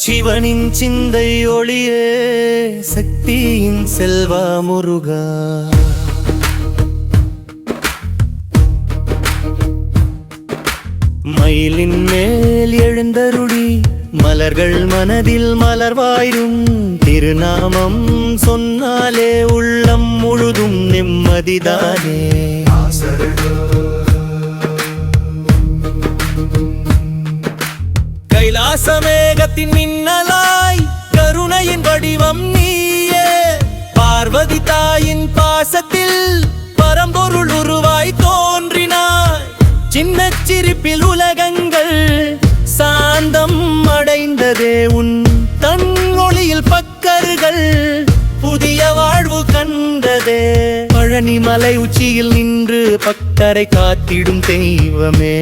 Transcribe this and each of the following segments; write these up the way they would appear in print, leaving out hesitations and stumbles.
சிவனின் சிந்தை ஒளியே சக்தியின் செல்வா முருகா. மயிலின் மேல் எழுந்தருளி மலர்கள் மனதில் மலர்வாயும் திருநாமம் சொன்னாலே உள்ளம் முழுதும் நிம்மதிதானே. கைலாசமேகத்தின் மின்னலாய் கருணையின் வடிவம் நீயே. பார்வதி தாயின் பாசத்தில் பரம்பொருள் உருவாய் தோன்றினாய். சின்ன சிரிப்பில் உலகங்கள் சாந்தம் அடைந்ததே. உன் தன் ஒளியில் பக்கர்கள் புதிய வாழ்வு கண்டதே. பழனி மலை உச்சியில் நின்று பக்தரை காத்திடும் தெய்வமே.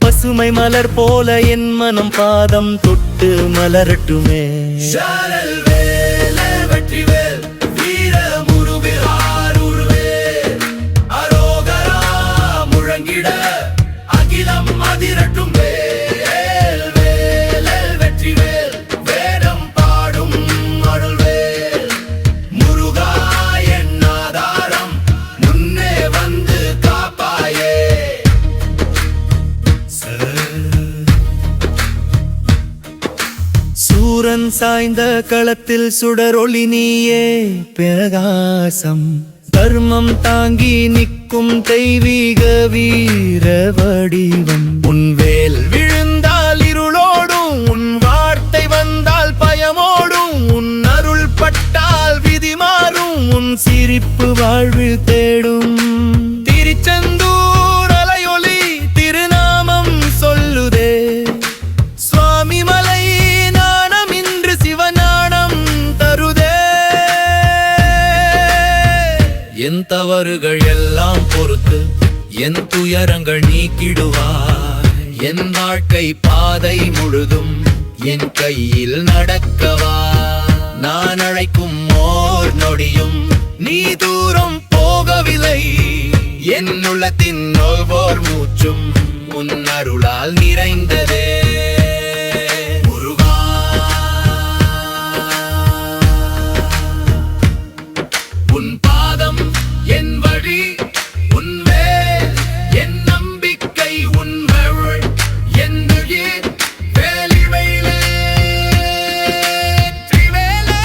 பசுமை மலர் போல என் மனம் பாதம் தொட்டு மலரட்டுமே. அகிலம் அதிரட்டும் வேல் வேல் வெற்றி வேல் வேதம் பாடும் அருள்வேல் முருகா என் ஆதாரம் முன்னே வந்து காப்பாயே. சூரன் சாய்ந்த களத்தில் சுடரொளி நீயே பிரகாசம். தர்மம் தாங்கி நிற்கும் தெய்வீக வீர வடிவம். உன் வேல் விழுந்தால் இருளோடும், உன் வார்த்தை வந்தால் பயமோடும். உன் அருள் பட்டால் விதி மாறும், உன் சிரிப்பு வாழ்வில் தேடும். திருச்செந்தூர் அலையொலி திருநாமம் சொல்லுதே. சுவாமி மலை நாணம் இன்று சிவநாணம் தருதே. என் தவறுகள் எல்லாம் பொறுத்து என் துயரங்கள் நீக்கிடுவார். என் வாழ்க்கை பாதை முழுதும் என் கையில் நடக்கவா. நான் அழைக்கும் ஓர் நொடியும் நீ தூரம் போகவில்லை. என் உள்ளத்தின் ஒவ்வொரு மூச்சும் உன் அருளால் நிறைந்ததே. உன் பாதம் என் வழி, உன் வேல் என் நம்பிக்கை, உன் அருள் என் உயிர். வேலி வேலே திரிவேலே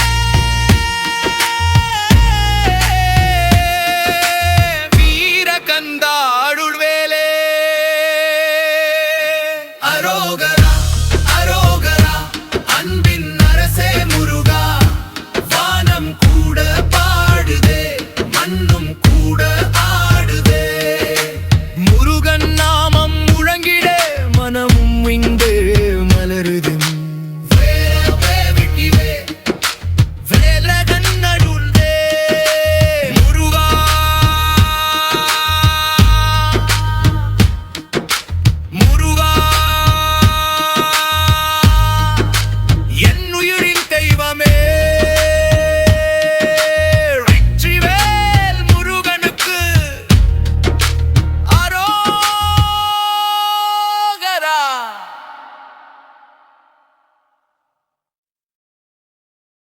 வீர கந்தா அருள்வேலே. அரோகரா